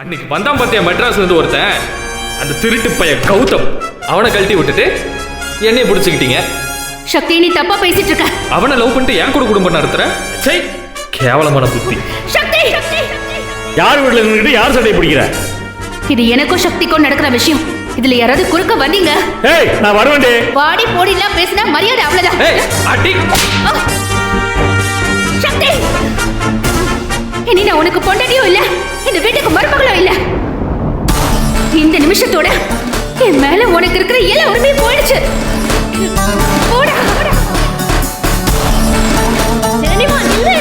அன்னைக்கு வந்தான் பார்த்தியா மெட்ராஸ்ல இருந்து ஒருத்தன், அந்த திருட்டு பையன் கௌதம். அவனை கழட்டி விட்டுட்டு என்னைய பிடிச்சிக்கிட்டீங்க. சக்தி, நீ தப்பா பேசிட்டு இருக்க. அவனை லவ் பண்ணிட்டு என் கூட குடும்பம் நடத்துற. சை, கேவலமான புத்தி. சக்தி, யார் வீட்டுல இருந்துகிட்டு யார் சட்டையை பிடிக்கிற? இது எனக்கும் சக்திக்கும் நடக்கிற விஷயம். இதுல யாராவது குறுக்க வந்தீங்க? ஏய், நான் வருவேன்டே. வாடி போடிலாம் பேசினா மரியாதை அவ்வளவுதான். ஏய், அடி. சக்தி, இனி நான் உனக்கு பொண்டாட்டியும் இல்ல, இந்த வீட்டுக்கு மருமகளும் இல்ல. இந்த நிமிஷத்தோட என் மேல உனக்கு இருக்கிற எல்லா உரிமையும் போயிடுச்சு. போடா, போடா. தெரியுமா, நில்லு.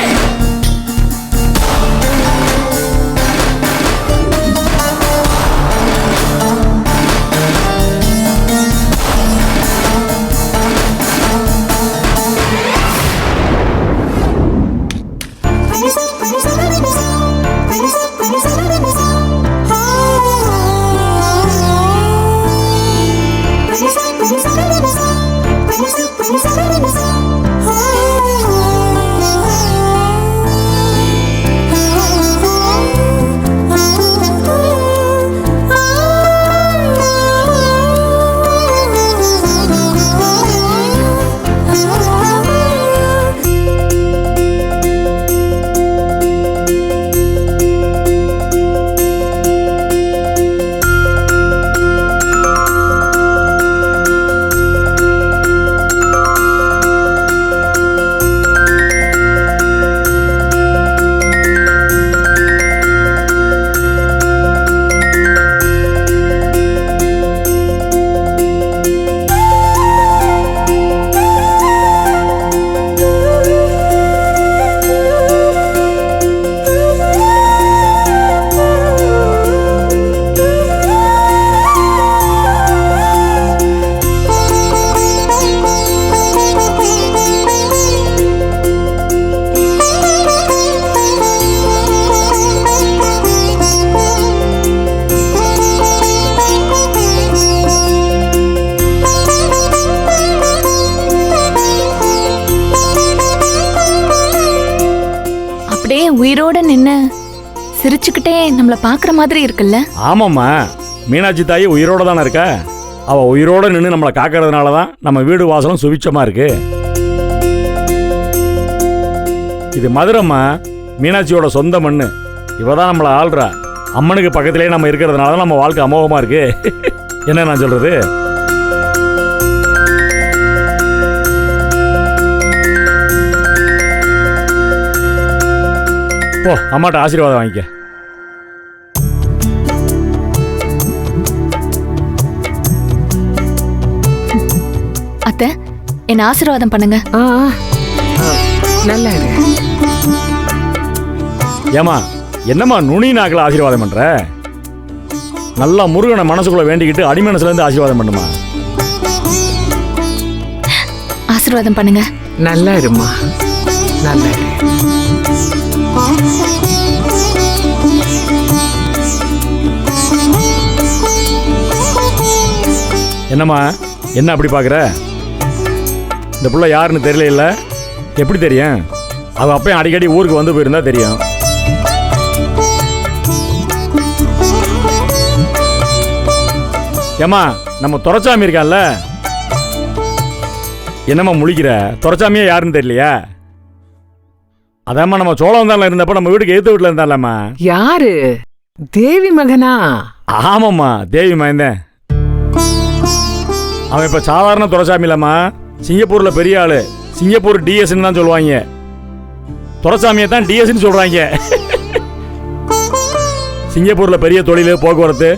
உயிரோட நின்னு சிரிச்சுக்கிட்டே நம்மள பாக்குற மாதிரி இருக்குல்ல? ஆமாம்மா, மீனாட்சி தாயி உயிரோட தானே இருக்கா. அவ உயிரோட நின்று நம்மளை காக்கிறதுனால தான் நம்ம வீடு வாசலும் சுபிச்சமா இருக்கு. இது மதுரம்மா, மீனாட்சியோட சொந்த மண்ணு. இவ தான் நம்மளை ஆள்றா. அம்மனுக்கு பக்கத்திலே நம்ம இருக்கிறதுனால தான் நம்ம வாழ்க்கை அமோகமா இருக்கு. என்ன நான் சொல்றது? ஓ, அம்மாட்ட ஆசீர்வாதம் வாங்கிக்க. அத்தை, என்ன ஆசீர்வாதம் பண்ணுங்க. நல்லா இரு. ஏமா, என்னம்மா நுனி நாக்கில் ஆசீர்வாதம் பண்ற? நல்லா முருகனை மனசுக்குள்ள வேண்டிக்கிட்டு அடிமனசுல இருந்து ஆசீர்வாதம் பண்ணுமா. ஆசீர்வாதம் பண்ணுங்க. நல்லா இருமா, நல்லா இரு. என்னம்மா, என்ன அப்படி பாக்குற? இந்த புள்ள யாருன்னு தெரியல. இல்ல எப்படி தெரியும்? அவ அப்பயும் அடிக்கடி ஊருக்கு வந்து போயிருந்தா தெரியும். ஏமா, நம்ம துரைச்சாமி இருக்கான்ல, என்னம்மா முழிக்கிற? துரைச்சாமியே யாருன்னு தெரியலையா? அதாம்மா, நம்ம சோழவந்தான்ல இருந்தப்ப நம்ம வீட்டுக்கு எதிர்த்து வீட்டுல இருந்தாலம்மா. யாரு? தேவி மகனா? ஆமாம்மா, தேவி மகன்தான். அவன் இப்ப சாதாரண துரைசாமி இல்லம்மா, சிங்கப்பூர்ல பெரிய ஆளு. சிங்கப்பூர் டிஎஸ்ன்னு தான் சொல்லுவாங்க. துரைசாமியை தான் டிஎஸ்ன்னு சொல்றாங்க. சிங்கப்பூர்ல பெரிய தொழில், போக்குவரத்து.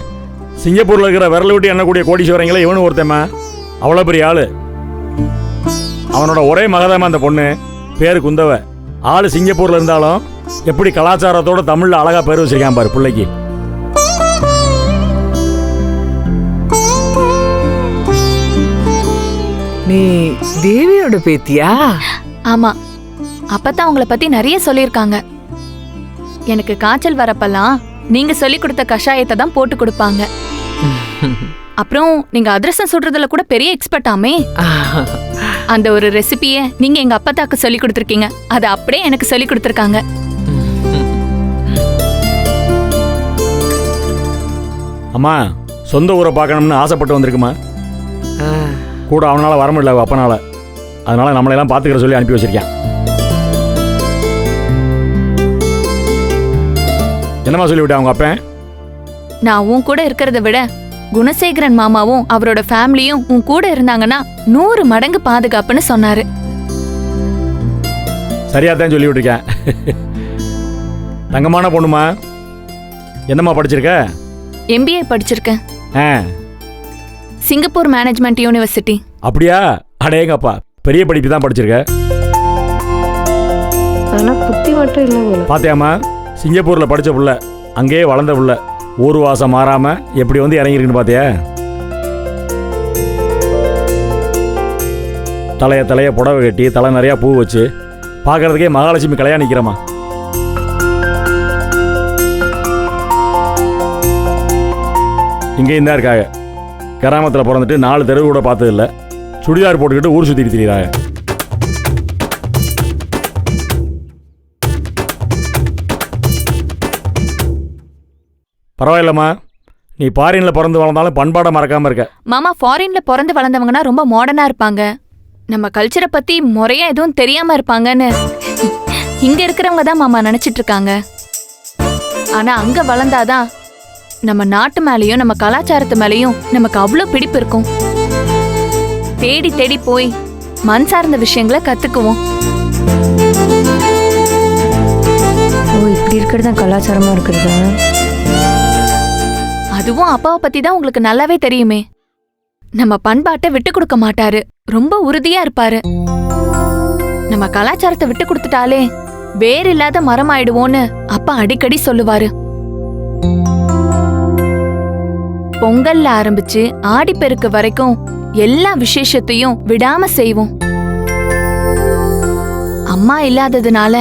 சிங்கப்பூர்ல இருக்கிற விரல் விட்டு எண்ணக்கூடிய கோடீஸ்வரங்களே இவனு ஒருத்தம்மா. அவ்வளவு பெரிய ஆளு. அவனோட ஒரே மகதாம அந்த பொண்ணு. பேரு குந்தவ. ஆளு சிங்கப்பூர்ல இருந்தாலும் எப்படி கலாச்சாரத்தோட தமிழ்ல அழகா பேர் வச்சிருக்கான் பாரு பிள்ளைக்கு. நீ தேவியோட பேத்தியா? ஆமா, அப்பதான் உங்களை பத்தி நிறைய சொல்லியிருக்காங்க. எனக்கு காய்ச்சல் வரப்பெல்லாம் நீங்க சொல்லி கொடுத்த கஷாயத்தை தான் போட்டு கொடுப்பாங்க. அப்புறம் நீங்க அதிரசம் சுடுறதுல கூட பெரிய எக்ஸ்பர்ட் ஆமே. அந்த ஒரு ரெசிபியை நீங்க எங்க அப்பத்தாக்கு சொல்லி கொடுத்துருக்கீங்க. அதை அப்படியே எனக்கு சொல்லி கொடுத்துருக்காங்க. அம்மா சொந்த ஊரை பார்க்கணும்னு ஆசைப்பட்டு வந்திருக்குமா. ஆ, கூட அவனால் வர முடியல அப்பனால, அதனால நம்மளையெல்லாம் பார்த்துக்கிற சொல்லி அனுப்பி வச்சிருக்கேன். என்னம்மா சொல்லிவிட்டேன் அவங்க அப்பன்? நான் உன் கூட இருக்கிறத விட குணசேகரன் மாமாவும் அவரோட ஃபேமிலியும் உன் கூட இருந்தாங்கன்னா 100 மடங்கு பாதுகாப்புன்னு சொன்னாரு. சரியாத்தான் சொல்லி விட்டுருக்கேன். தங்கமான பொண்ணுமா. என்னம்மா படிச்சிருக்க? MBA படிச்சிருக்கேன், ஆ சிங்கப்பூர் மேனேஜ்மெண்ட் யூனிவர்சிட்டி. அப்படியா? அடேங்கப்பா, பெரிய படிப்பு தான் படிச்சிருக்க. ஆனா புத்தி மட்டும் இல்லை போல. பாத்தியாம்மா, சிங்கப்பூரில் படித்த புள்ள, அங்கேயே வளர்ந்த புள்ள, ஊர் வாசம் மாறாமல் எப்படி வந்து இறங்கிருக்குன்னு பார்த்தியா? தலைய புடவை கட்டி தலை நிறையா பூ வச்சு பார்க்கறதுக்கே மகாலட்சுமி கலையா நிற்கிறம்மா. இங்கேயும் தான் இருக்காங்க. கிராமத்தில் பிறந்துட்டு 4 தெருவு கூட பார்த்ததில்ல. சுடிதார் போட்டுக்கிட்டு ஊர் சுற்றிட்டு திரிகிறாங்க. பரவாயில்லம்மா, நீ ஃபாரின்ல பிறந்து வளர்ந்தாலும் பண்பாடை மறக்காம இருக்க. மாமா, ஃபாரின்ல பிறந்து வளர்ந்தவங்கன்னா ரொம்ப மாடர்னா இருப்பாங்க, நம்ம கல்ச்சரை பத்தி முறையா எதுவும் தெரியாம இருப்பாங்கன்னு இங்க இருக்கிறவங்க தான் மாமா நினைச்சிட்டு இருக்காங்க. ஆனா அங்க வளர்ந்தாதான் நம்ம நாட்டு மேலயும் நம்ம கலாச்சாரத்து மேலயும் நமக்கு அவ்வளோ பிடிப்பு இருக்கும். தேடி தேடி போய் மண் சார்ந்த விஷயங்களை கத்துக்குவோம். ஓ, இப்படி இருக்கிறது தான் கலாச்சாரமா இருக்கிறது. அதுவும் அப்பாவை பத்தி தான் உங்களுக்கு நல்லாவே தெரியுமே. நம்ம பண்பாட்டை விட்டு கொடுக்க மாட்டாரு, ரொம்ப உறுதியா இருப்பாரு. நம்ம கலாச்சாரத்தை விட்டு கொடுத்துட்டாலே வேறு இல்லாத மரம் ஆயிடுவோன்னு அப்பா அடிக்கடி சொல்லுவாரு. பொங்கல்ல ஆரம்பிச்சு ஆடிப்பெருக்கு வரைக்கும் எல்லா விசேஷத்தையும் விடாம செய்வோம். அம்மா இல்லாததுனால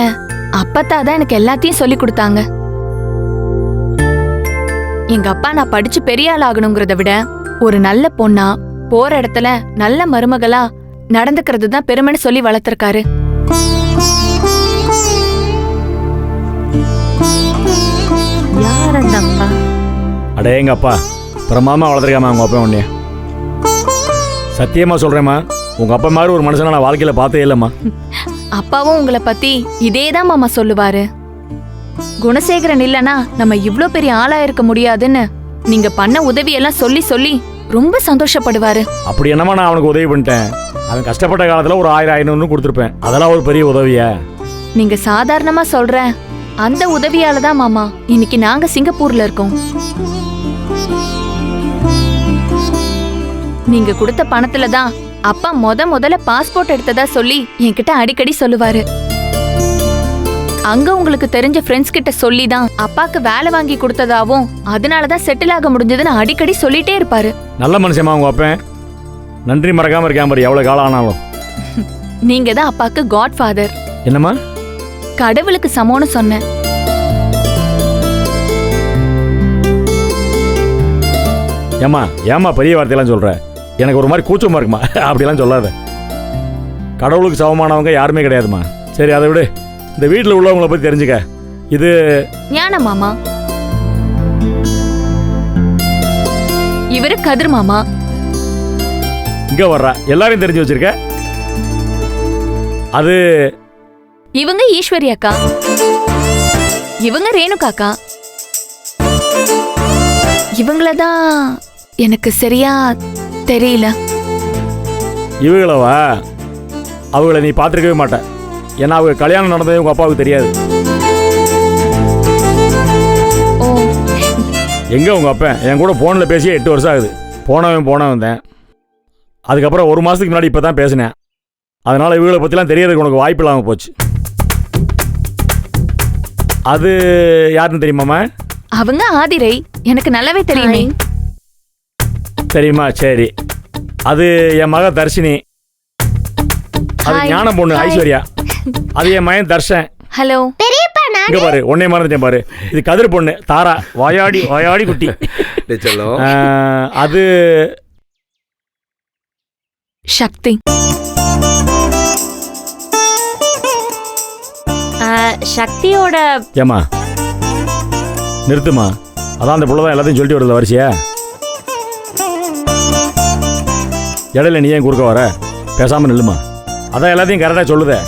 அப்பத்தா தான் எனக்கு எல்லாத்தையும் சொல்லி கொடுத்தாங்க. எங்க அப்பா நான் படிச்சு பெரிய ஆள் ஆகணுங்கிறத விட ஒரு நல்ல பொண்ணா போற இடத்துல நல்ல மருமகளா நடந்துக்கிறது தான் பெருமைன்னு சொல்லி வளர்த்திருக்காரு. யார் அந்த அப்பா? அடேங்க அப்பா, பிரமாமா வளர்த்துருக்காமா உங்க அப்பா உன்னைய. சத்தியமா சொல்றேம்மா, உங்க அப்பா மாதிரி ஒரு மனுஷனை நான் வாழ்க்கையில பார்த்தே இல்லைம்மா. அப்பாவும் உங்களை பத்தி இதேதான் மாமா சொல்லுவாரு. குணசேகரன் இல்லனா நம்ம இவ்ளோ பெரிய ஆளா இருக்க முடியாதுன்னு நீங்க பண்ண உதவியெல்லாம் சொல்லி சொல்லி ரொம்ப சந்தோஷப்படுவாரு. அப்படி என்னமா நான் அவனுக்கு உதவி பண்ணிட்டேன்? அவன் கஷ்டப்பட்ட காலத்துல ஒரு 1000-500 கொடுத்துருப்பேன். அதெல்லாம் ஒரு பெரிய உதவியா? நீங்க சாதாரணமா சொல்ற அந்த உதவியால தான் மாமா இன்னைக்கு நாங்க சிங்கப்பூர்ல இருக்கோம். நீங்க கொடுத்த பணத்துல தான் அப்பா முதல்ல பாஸ்போர்ட் எடுத்ததா சொல்லி என்கிட்ட அடிக்கடி சொல்லுவாரு. அங்க உங்களுக்கு தெரிஞ்ச ஃப்ரெண்ட்ஸ் கிட்ட சொல்லி தான் அப்பாக்கு வேலை வாங்கி கொடுத்ததாவும் அதனாலதான் செட்டில் ஆக முடிஞ்சதுன்னு அடிக்கடி சொல்லிட்டே இருப்பாரு. நல்ல மனுஷமா உங்க அப்பன். நன்றி மறக்காம இருக்கேன் பாரு, எவ்வளவு காலம் ஆனாலும். நீங்க தான் அப்பாக்கு காட் ஃபாதர். என்னம்மா? கடவுளுக்கு சமம்னு சொன்னேன். ஏமா பெரிய வார்த்தையெல்லாம் சொல்ற? எனக்கு ஒரு மாதிரி கூச்சமா இருக்குமா? அப்படிலாம் சொல்லாத. கடவுளுக்கு சமமானவங்க யாருமே கிடையாதுமா. சரி, அதை விடு. இந்த வீட்டில் உள்ளவங்களை பத்தி தெரிஞ்சுக்க. இது ஞான மாமா, இவரு கதிர் மாமா. இங்க வர்றா எல்லாரையும் தெரிஞ்சு வச்சிருக்க. அது இவங்க ஈஸ்வரி அக்கா, இவங்க ரேணுகா அக்கா. இவங்களதான் எனக்கு சரியா தெரியல. இவங்களவா? அவங்கள நீ பார்த்துருக்கவே மாட்ட. ஏன்னா அவங்க கல்யாணம் நடந்தது உங்க அப்பாவுக்கு தெரியாது. ஓ, எங்க உங்க அப்பன் என் கூட போன்ல பேசியே 8 வருஷம் ஆகுது. போனவன் தான். அதுக்கப்புறம் 1 மாசத்துக்கு முன்னாடி இப்பதான் பேசினேன். அதனால இவங்களை பத்திலாம் தெரியறதுக்கு உனக்கு வாய்ப்பு இல்லாம போச்சு. அது யாருன்னு தெரியுமாமா? அவங்க ஆதிரை, எனக்கு நல்லாவே தெரியுமே. தெரியுமா? சரி, அது என் மக தர்ஷினி. அது Hi. ஞான பொண்ணு ஐஸ்வர்யா. அது என் மகன் தர்ஷன். ஹலோ. இங்க பாரு, உன்னை மறந்துட்டேன் பாரு. இது கதிர் பொண்ணு தாரா, வாயாடி குட்டி. அது சக்தி. சக்தியோட ஏமா நிறுத்துமா. அதான் அந்த புள்ள தான் எல்லாத்தையும் சொல்லிட்டு வருது வரிசையா. இடையில நீ ஏன் குறுக்க வர? பேசாமல் நில்லுமா. அதான் எல்லாத்தையும் கரெக்டாக சொல்லுதே.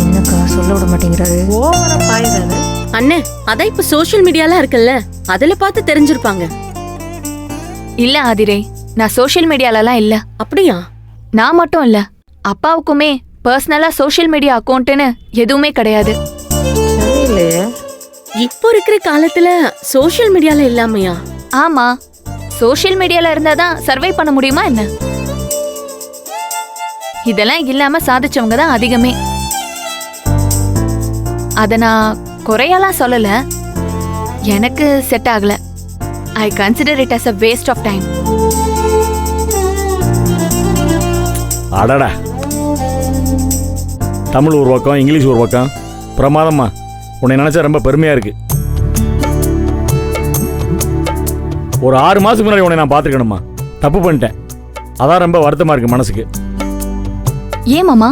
என்னக்கா சொல்ல விட மாட்டேங்கிறாரு. ஓவரா பாயுறாரு. அண்ணே, அதான் இப்ப சோஷியல் மீடியாலாம் இருக்குல்ல, அதுல பார்த்து தெரிஞ்சிருப்பாங்க. இல்ல ஆதிரே, நான் சோஷியல் மீடியாலலாம் இல்ல. அப்படியா? நான் மட்டும் இல்ல, அப்பாவுக்குமே பர்சனலா சோஷியல் மீடியா அக்கௌண்ட்னு எதுவுமே கிடையாது. சரியில்லையே. இப்போ இருக்கிற காலத்துல சோஷியல் மீடியால இல்லாமையா? ஆமா, சோஷியல் மீடியால இருந்தாதான் சர்வை பண்ண முடியுமா என்ன? இதெல்லாம் இல்லாம சாதிச்சவங்க தான் அதிகமே. அத நான் குறையெல்லாம் சொல்லல, எனக்கு செட் ஆகல. I consider it as a waste of time. அடடா, தமிழ் ஒரு பக்கம், இங்கிலீஷ் ஒரு பக்கம். பிரமாதம்மா. உன்னை நினச்சா ரொம்ப பெருமையாக இருக்கு. ஒரு 6 மாதத்துக்கு முன்னாடி உன்னை நான் பார்த்துருக்கணுமா. தப்பு பண்ணிட்டேன். அதான் ரொம்ப வருத்தமாக இருக்கு மனசுக்கு. ஏன் மாமா?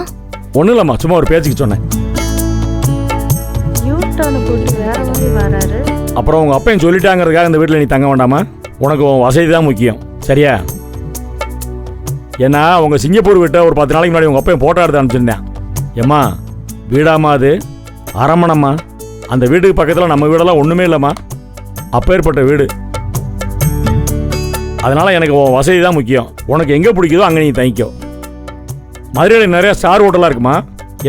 ஒன்றும் இல்லைம்மா, சும்மா ஒரு பேச்சுக்கு சொன்னேன். அப்புறம் உங்கள் அப்பையும் சொல்லிட்டாங்கிறதுக்காக இந்த வீட்டில் நீ தங்க வேண்டாமா? உனக்கு உன் வசதி தான் முக்கியம், சரியா? ஏன்னா உங்கள் சிங்கப்பூர் வீட்டை ஒரு 10 நாளைக்கு முன்னாடி உங்கள் அப்பையும் போட்டோ எடுத்து அனுப்பிச்சிருந்தேன். ஏம்மா, வீடாம்மா அது, அரமணம்மா. அந்த வீட்டுக்கு பக்கத்தில் நம்ம வீடெல்லாம் ஒன்றுமே இல்லைம்மா. அப்பேற்பட்ட வீடு. அதனால் எனக்கு உன் வசதி தான் முக்கியம். உனக்கு எங்கே பிடிக்குதோ அங்கே நீ தங்கிக்கோ. மதுரையில் நிறைய ஸ்டார் ஹோட்டலாக இருக்குமா.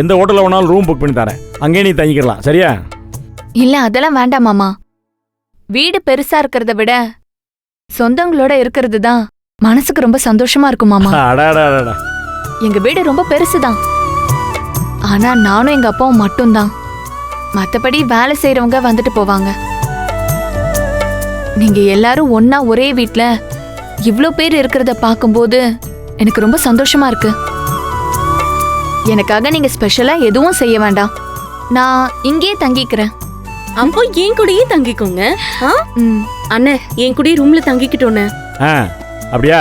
எந்த ஹோட்டலில் வேணாலும் ரூம் புக் பண்ணி தரேன், அங்கேயே நீ தங்கிக்கலாம், சரியா? இல்ல, அதெல்லாம் வேண்டாம் மாமா. வீடு பெருசா இருக்கிறத விட சொந்தங்களோட இருக்கிறது தான் மனசுக்கு ரொம்ப சந்தோஷமா இருக்கும் மாமா. அடாடாடா. எங்க வீடு ரொம்ப பெருசுதான், ஆனா நானும் எங்க அப்பாவும் மட்டும்தான். மத்தபடி வேலை செய்யறவங்க வந்துட்டு போவாங்க. நீங்க எல்லாரும் ஒன்னா ஒரே வீட்ல இவ்ளோ பேர் இருக்கிறத பார்க்கும்போது எனக்கு ரொம்ப சந்தோஷமா இருக்கு. எனக்காக நீங்க ஸ்பெஷலா எதுவும் செய்ய வேண்டாம், நான் இங்கேயே தங்கிக்கிறேன். அப்போ என் கூடயே தங்கிக்கோங்க. ம். அண்ணே, என் கூடயே ரூம்ல தங்கிக்கிட்டோன்னு. அப்படியா?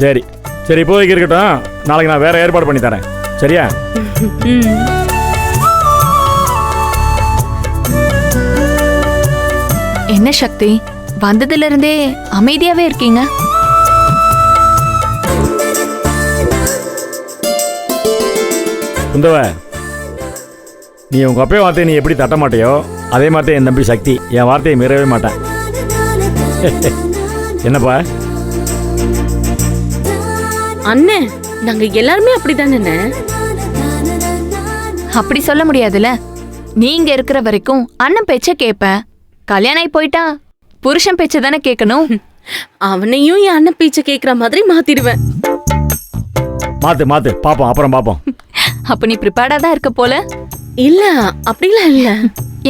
சரி சரி, இப்போதைக்கு இருக்கட்டும். நாளைக்கு நான் வேற ஏற்பாடு பண்ணி தரேன், சரியா? என்ன சக்தி, வந்ததுல இருந்தே அமைதியாவே இருக்கீங்க? குந்தவ, நீ உங்க அப்பே வார்த்தையை நீ எப்படி தட்ட மாட்டியோ அதே மாதிரி என் தம்பி சக்தி என் வார்த்தையை மீறவே மாட்டேன். என்னப்பா? அண்ணே, நாங்க எல்லாருமே அப்படிதானே. அப்படி சொல்ல முடியாதுல்ல. நீங்க இருக்கிற வரைக்கும் அண்ணன் பேச்ச கேப்பேன். கல்யாணம் ஆகி போயிட்டா புருஷன் பேச்ச தானே கேட்கணும். அவனையும் என் அண்ணன் பேச்ச கேக்குற மாதிரி மாத்திடுவேன். மாத்து மாத்து, பாப்போம், அப்புறம் பாப்போம். அப்ப நீ ப்ரிப்பேர்டா தான் இருக்க போல. இல்ல, அப்படிலாம் இல்ல.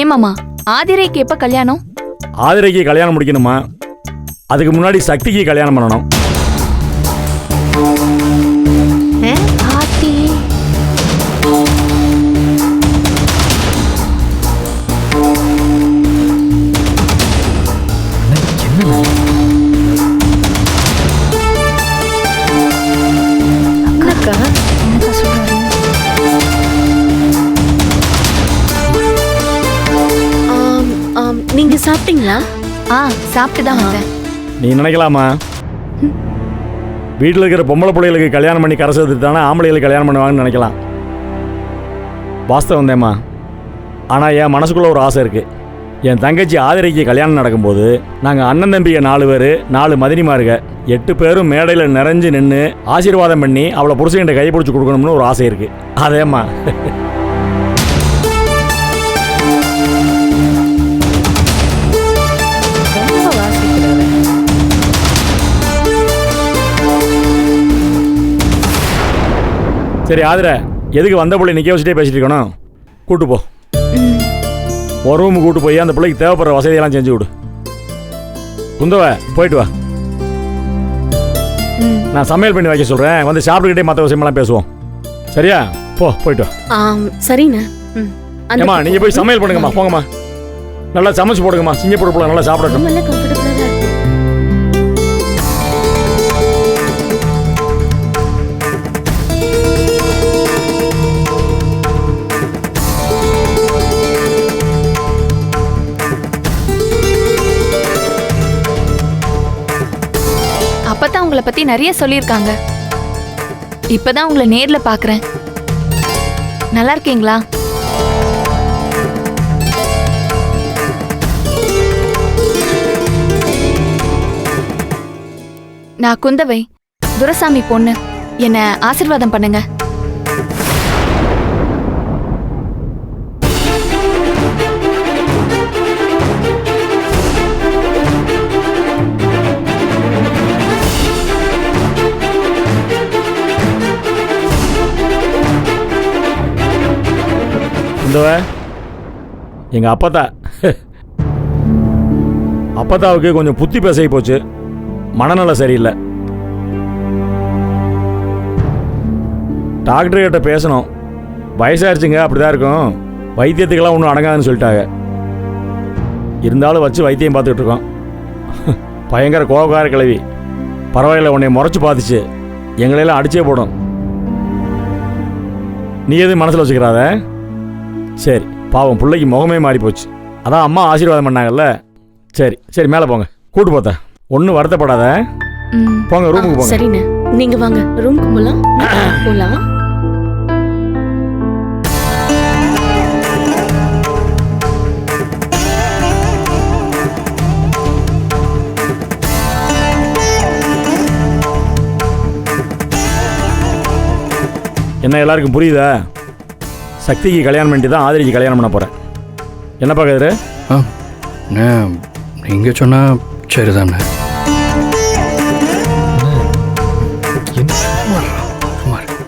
ஏமாமா, ஆதிரைக்கு எப்ப கல்யாணம்? ஆதிரைக்கு கல்யாணம் முடிக்கணுமா? அதுக்கு முன்னாடி சக்திக்கு கல்யாணம் பண்ணணும். ஆதி, அக்கா என்னக்கா சொல்றாரு? நீங்க சாப்பிட்டீங்களா? சாப்பிட்டு தான் வந்தேன். நீ நினைக்கலாமா, வீட்டில் இருக்கிற பொம்பளை பிள்ளைகளுக்கு கல்யாணம் பண்ணி கரை சேர்த்துட்டு தானே ஆம்பளைகளுக்கு கல்யாணம் பண்ணுவாங்கன்னு நினைக்கலாம். வாஸ்தவம் தேம்மா. ஆனால் என் மனசுக்குள்ளே ஒரு ஆசை இருக்குது. என் தங்கச்சி ஆதிரைக்கு கல்யாணம் நடக்கும்போது நாங்கள் அண்ணன் தம்பியை 4 பேர் 4 மதினிமாருங்க 8 பேரும் மேடையில் நிறைஞ்சு நின்று ஆசீர்வாதம் பண்ணி அவளை புருஷன்கிட்ட கை பிடிச்சி கொடுக்கணும்னு ஒரு ஆசை இருக்குது. அதேம்மா. சரி ஆதிரை, எதுக்கு வந்த பிள்ளை நிற்க வச்சுட்டே பேசிட்டு இருக்கணும்? கூட்டு போ, ஒரு ரூமுக்கு கூட்டு போய் அந்த பிள்ளைக்கு தேவைப்படுற வசதியெல்லாம் செஞ்சு விடு. குந்தவ, போயிட்டு வா. நான் சமையல் பண்ணி வைக்க சொல்கிறேன், வந்து சாப்பிட்டுக்கிட்டே மற்ற விஷயமெல்லாம் பேசுவோம், சரியா? போயிட்டு வா. சரிண்ணே. ஏம்மா, நீங்கள் போய் சமையல் பண்ணுங்கம்மா, போங்கம்மா. நல்லா சமைச்சு போடுங்கம்மா, சிங்கப்பூர் பிள்ளை நல்லா சாப்பிடட்டும். உங்களை பத்தி நிறைய சொல்லியிருக்காங்க. இப்பதான் உங்களை நேர்ல பாக்குறேன். நல்லா இருக்கீங்களா? நான் குந்தவை, துரசாமி பொண்ணு. என்ன ஆசீர்வாதம் பண்ணுங்க. குந்தவ, எங்க அப்பத்தா அப்பத்தாவுக்கு கொஞ்சம் புத்தி பேசை போச்சு. மனநல சரியில்லை. டாக்டர் கிட்ட பேசணும். வயசாயிருச்சுங்க, அப்படிதான் இருக்கும். வைத்தியத்துக்கெல்லாம் ஒன்றும் அடங்காதுன்னு சொல்லிட்டாங்க. இருந்தாலும் வச்சு வைத்தியம் பார்த்துக்கிட்டு இருக்கோம். பயங்கர கோபக்கார கிளவி. பரவாயில்ல, உன்னை முறைச்சு பார்த்துச்சு. எங்களையெல்லாம் அடிச்சே போடும். நீ எதுவும் மனசில் வச்சுக்கிறாத. சரி, பாவம் பிள்ளைக்கு முகமே மாறி போச்சு. அதான் அம்மா ஆசீர்வாதம் பண்ணாங்கல்ல. சரி சரி, மேலே போங்க. கூட்டு போத்த. ஒன்றும் வருத்தப்படாத. போங்க, ரூமுக்கு போங்க. சரிண்ணே, நீங்க வாங்க, ரூமுக்கு போலாம். போலாம். என்ன எல்லாருக்கும் புரியுதா? சக்திக்கு கல்யாணம் பண்ணி தான் ஆதிரிக்கு கல்யாணம் பண்ண போகிறேன். என்ன பார்க்குறது? நீங்கள் சொன்னால் சரிதானே.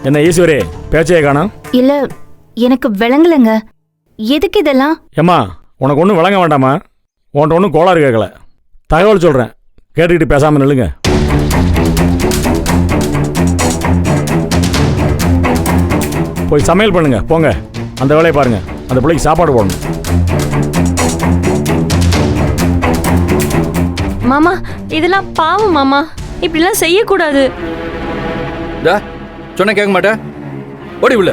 என்ன ஈஸ்வரி, பேச்சையே காணோம்? இல்ல எனக்கு விளங்கலைங்க. எதுக்கு இதெல்லாம்? ஏம்மா, உனக்கு ஒன்றும் விளங்க வேண்டாமா? உன்ட்ட ஒன்றும் கோளாறு கேட்கல. தகவல் சொல்கிறேன், கேட்டுக்கிட்டு பேசாமல் நில்லுங்க. போய் சமையல் பண்ணுங்க, போங்க. அந்த வேலையை பாருங்க. அந்த பிள்ளைக்கு சாப்பாடு போடணும். மாமா, இதெல்லாம் பாவம் மாமா. இப்படிலாம் செய்யக்கூடாது. சொன்ன கேட்க மாட்டேன். ஓடி உள்ள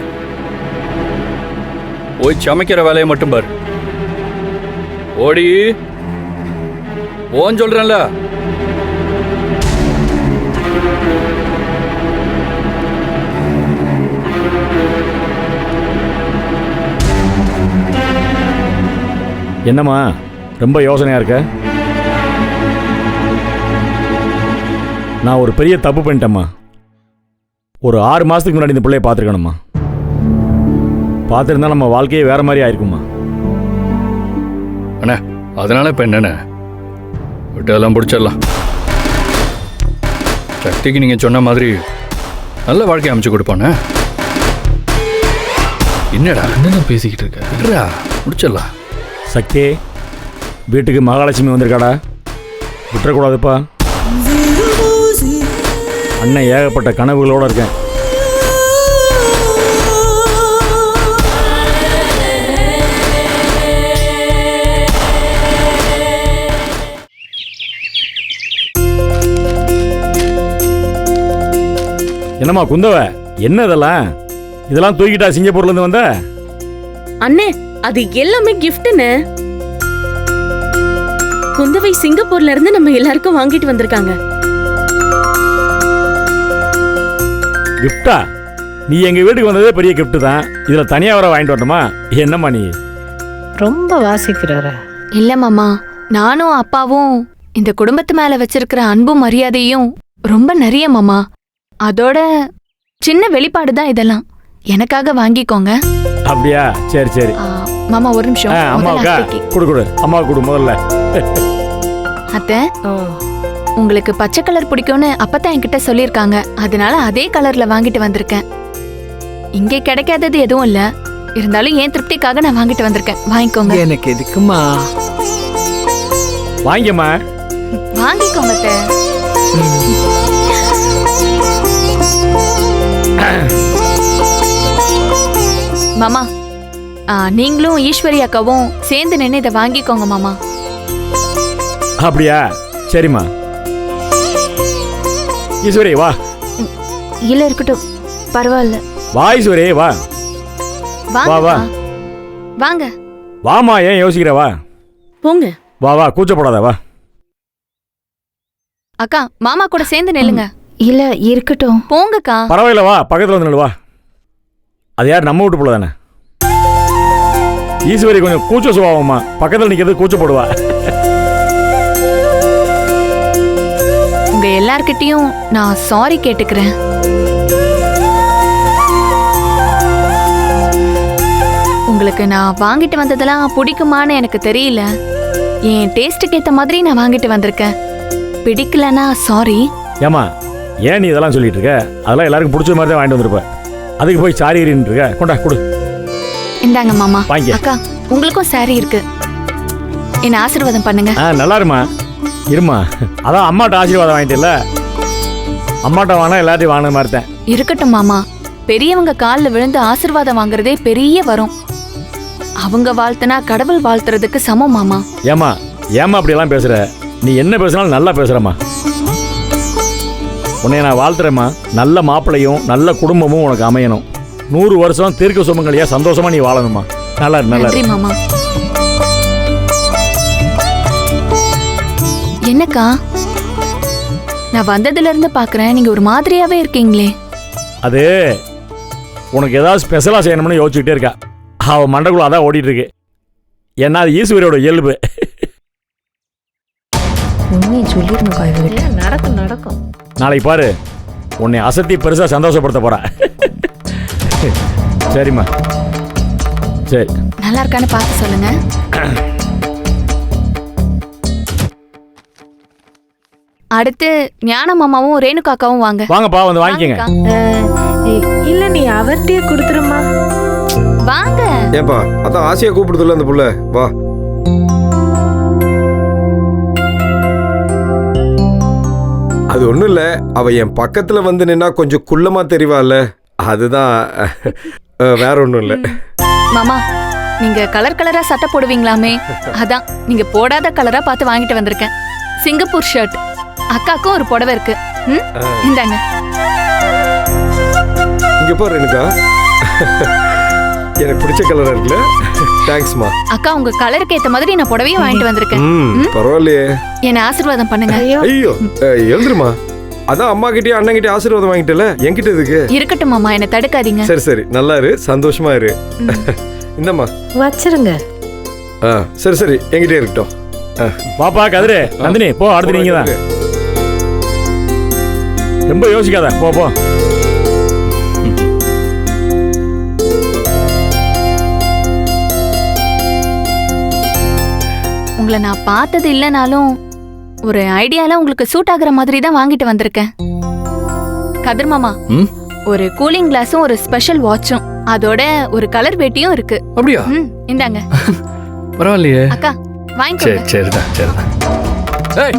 போய் சமைக்கிற வேலையை மட்டும் பாரு. ஓடி ஓன் சொல்றேன்ல. என்னம்மா ரொம்ப யோசனையா இருக்க? நான் ஒரு பெரிய தப்பு பண்ணிட்டேம்மா. ஒரு 6 மாசத்துக்கு முன்னாடி இந்த பிள்ளைய பார்த்துருக்கணும்மா. பார்த்துருந்தா நம்ம வாழ்க்கையே வேற மாதிரி ஆயிருக்குமா. அண்ணா, அதனால இப்போ என்னண்ணே, விட்டதெல்லாம் பிடிச்சிடலாம். சக்திக்கு நீங்கள் சொன்ன மாதிரி நல்ல வாழ்க்கை அமைச்சு கொடுப்பானே. என்னடா என்ன பேசிக்கிட்டு இருக்க? முடிச்சிடலாம். சக்தி, வீட்டுக்கு மகாலட்சுமி வந்திருக்காடா. விட்டுறக்கூடாதுப்பா. அண்ணன் ஏகப்பட்ட கனவுகளோடு இருக்கேன். என்னம்மா குந்தவ, என்ன இதெல்லாம் தூக்கிட்டா சிங்கப்பூர்ல இருந்து வந்த? அண்ணே, அது எல்லாமே கிஃப்ட்னு. குந்தவை சிங்கப்பூர்ல இருந்து நம்ம எல்லாருக்கும் வாங்கிட்டு வந்திருக்காங்க. கிஃப்டா? நீ எங்க வீட்டுக்கு வந்ததே பெரிய கிஃப்ட் தான். இதுல தனியா வர வாங்கிட்டு வரணுமா? என்னம்மா நீ ரொம்ப வாசிக்கிறார. இல்ல மாமா, நானும் அப்பாவும் இந்த குடும்பத்து மேல வச்சிருக்கிற அன்பும் மரியாதையும் ரொம்ப நிறைய மாமா. அதோட சின்ன வெளிப்பாடு தான் இதெல்லாம். எனக்காக வாங்கிக்கோங்க. அப்படியா? சரி சரி. மாமா ஒரு நிமிஷம். அம்மாவுக்கா குடு குடு. அம்மா குடு முதல்ல. அத்தை, உங்களுக்கு பச்சை கலர் பிடிக்கும்னு அப்பதான் என்கிட்ட சொல்லியிருக்காங்க. அதனால அதே கலர்ல வாங்கிட்டு வந்திருக்கேன். இங்கே கிடைக்காதது எதுவும் இல்ல. இருந்தாலும் என் திருப்திக்காக நான் வாங்கிட்டு வந்திருக்கேன். வாங்கிக்கோங்க. எனக்கு எதுக்குமா? வாங்கிக்கம்மா. வாங்கிக்கோங்க அத்தை. மாமா, நீங்களும் ஈஸ்வரி அக்காவும் சேர்ந்து நின்று இதை வாங்கிக்கோங்க மாமா. அப்படியா? சரிம்மா. ஈஸ்வரி வா. இல்ல இருக்கட்டும், பரவாயில்ல. வா ஈஸ்வரி வா. வாங்க வா. வாங்க. வாமா, ஏன் யோசிக்கிற? வா போங்க. வா வா, கூச்சப்படாத வா. அக்கா, மாமா கூட சேர்ந்து நில்லுங்க. இல்ல இருக்கட்டும். போங்கக்கா. பரவாயில்ல வா, பக்கத்தில் வந்து நில்லு, வா. அது யார், நம்ம வீட்டு போல தானே. ஈஸ்வரி கொஞ்சம் கூச்ச சுபாவம்மா, பக்கத்தில் நிற்கிறது கூச்சப்படுவா. உங்க எல்லார்கிட்டயும் நான் சாரி கேட்டுக்கிறேன். உங்களுக்கு நான் வாங்கிட்டு வந்ததெல்லாம் பிடிக்குமான்னு எனக்கு தெரியல. என் டேஸ்ட்டுக்கு ஏத்த மாதிரி நான் வாங்கிட்டு வந்திருக்கேன். பிடிக்கலனா சாரி. ஏமா, ஏன் நீ இதெல்லாம் சொல்லிட்டு இருக்க? அதெல்லாம் எல்லாருக்கும் பிடிச்ச மாதிரி தான் வாங்கிட்டு வந்திருப்ப. அதுக்கு போய் சாரி இருக்க. கொண்டா கொடு. இந்தாங்க மாமா. வாங்கிக்க. அக்கா, உங்களுக்கும் சாரி இருக்கு. என்ன ஆசீர்வாதம் பண்ணுங்க. நல்லா இருமா. இருமா, அதான் அம்மாட்ட ஆசீர்வாதம் வாங்கிட்டேல்ல. அம்மாட்ட வாங்கினா எல்லாத்தையும் வாங்கின மாதிரி தான். இருக்கட்டும் மாமா. பெரியவங்க காலில் விழுந்து ஆசீர்வாதம் வாங்குறதே பெரிய வரும். அவங்க வாழ்த்துனா கடவுள் வாழ்த்துறதுக்கு சமம் மாமா. ஏமா அப்படியெல்லாம் பேசுற? நீ என்ன பேசினாலும் நல்லா பேசுறமா. உன்னை நான் வாழ்த்துறேம்மா. நல்ல மாப்பிள்ளையும் நல்ல குடும்பமும் உனக்கு அமையணும். 100 வருஷம் தீர்க்க சுமங்கலியா சந்தோஷமா நீ வாழணுமா. நல்லா இரு, நல்லா நன்றி இரு. மாமா. என்னக்கா, நான் வந்ததுல இருந்து பாக்குறேன் நீங்க ஒரு மாதிரியாவே இருக்கீங்களே. அது உனக்கு ஏதாவது ஸ்பெஷலா செய்யணும்னு யோசிச்சுக்கிட்டே இருக்கா. அவ மண்டக்குள்ள அதான் ஓடிட்டு இருக்கு. ஏன்னா அது ஈஸ்வரியோட இயல்பு. உண்மையை சொல்லிருங்கக்கா இவகிட்ட. நடக்கும் நடக்கும். நாளைக்கு பாரு, உன்னை அசத்தி பெருசா சந்தோஷப்படுத்த போறா. சரிம்மா, சரி. நல்லா இருக்கான்னு பார்த்து சொல்லுங்க. அடுத்து ஞான மாமாவும் ரேணுகாக்காவும் வாங்க. வாங்கப்பா, வந்து வாங்கிக்கங்க. இல்ல நீ அவர்கிட்டயே கொடுத்துருமா. வாங்க. ஏப்பா, அதான் ஆசையா கூப்பிடுதுல்ல அந்த புள்ள. வா. அது ஒண்ணும் இல்ல, அவ என் பக்கத்துல வந்து நின்னா கொஞ்சம் குள்ளமா தெரிவாள்ல, அதுதான். வேற ஒண்ணும் இல்ல. மாமா, நீங்க கலர் கலரா சட்டை போடுவீங்களாமே, அதான் நீங்க போடாத கலரா பார்த்து வாங்கிட்டு வந்திருக்கேன். Singapore shirt. அக்காக்கும் ஒரு புடவை இருக்கு. இந்தாங்க. இங்க பாரு எனக்கா, எனக்கு பிடிச்ச கலரா இருக்குல்ல. தேங்க்ஸ்மா. அக்கா, உங்க கலருக்கு ஏத்த மாதிரி நான் புடவையும் வாங்கிட்டு வந்திருக்கேன். பரவாயில்லையே. என்ன ஆசீர்வாதம் பண்ணுங்க. ஐயோ, எழுந்துருமா. அதான் அம்மா கிட்டே அண்ணன் கிட்டே ஆசீர்வாதம் வாங்கிட்டல, என்கிட்ட இதுக்கு. இருக்கட்டும் மாமா, என்ன தடுக்காதீங்க. சரி சரி, நல்லா இரு, சந்தோஷமா இரு. இந்தம்மா வச்சிருங்க. சரி சரி, என்கிட்டே இருக்கட்டும். பாப்பா கதிரு, நந்தினி போ, அடுத்து நீங்க தான். ரொம்ப யோசிக்காத, போ போ. உங்களை நான் பார்த்தது இல்லைனாலும் ஒரு ஐடியால உங்களுக்கு சூட் ஆகுற மாதிரி தான் வாங்கிட்டு வந்திருக்கேன். கதிர் மாமா, ஒரு கூலிங் கிளாஸும் ஒரு ஸ்பெஷல் வாட்சும் அதோட ஒரு கலர் வேட்டியும் இருக்கு. அப்படியா? இந்தாங்க. பரவாயில்லையே. அக்கா வாங்கிக்கோங்க. சரிதான் சரிதான். ஏய்,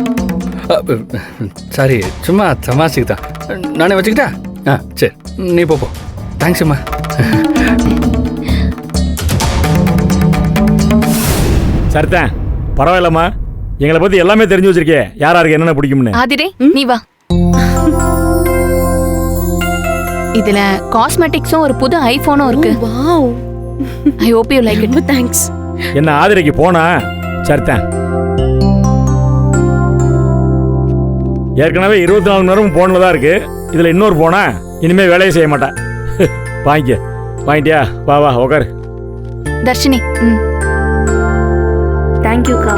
சாரி, சும்மா தமாஷுக்கு தான். நானே வச்சுக்கிட்டா? சரி, நீ போ. தேங்க்ஸ் அம்மா. சரிதான், பரவாயில்லம்மா. எங்களை பத்தி எல்லாமே தெரிஞ்சு வச்சிருக்கே, யாராருக்கு என்னென்ன பிடிக்கும்னு. ஆதிரே, நீ வா. இதுல காஸ்மெட்டிக்ஸும் ஒரு புது ஐபோனும் இருக்கு. Wow, I hope you like it. Thanks. என்ன ஆதிரைக்கு போனா? சரிதான். ஏற்கனவே 24 மணி நேரமும் போன்ல தான் இருக்கு. இதுல இன்னொரு போனா இனிமே வேலையை செய்ய மாட்டேன். வாங்கிட்டியா? வா வா உட்காரு. தர்ஷினி. தேங்க்யூக்கா.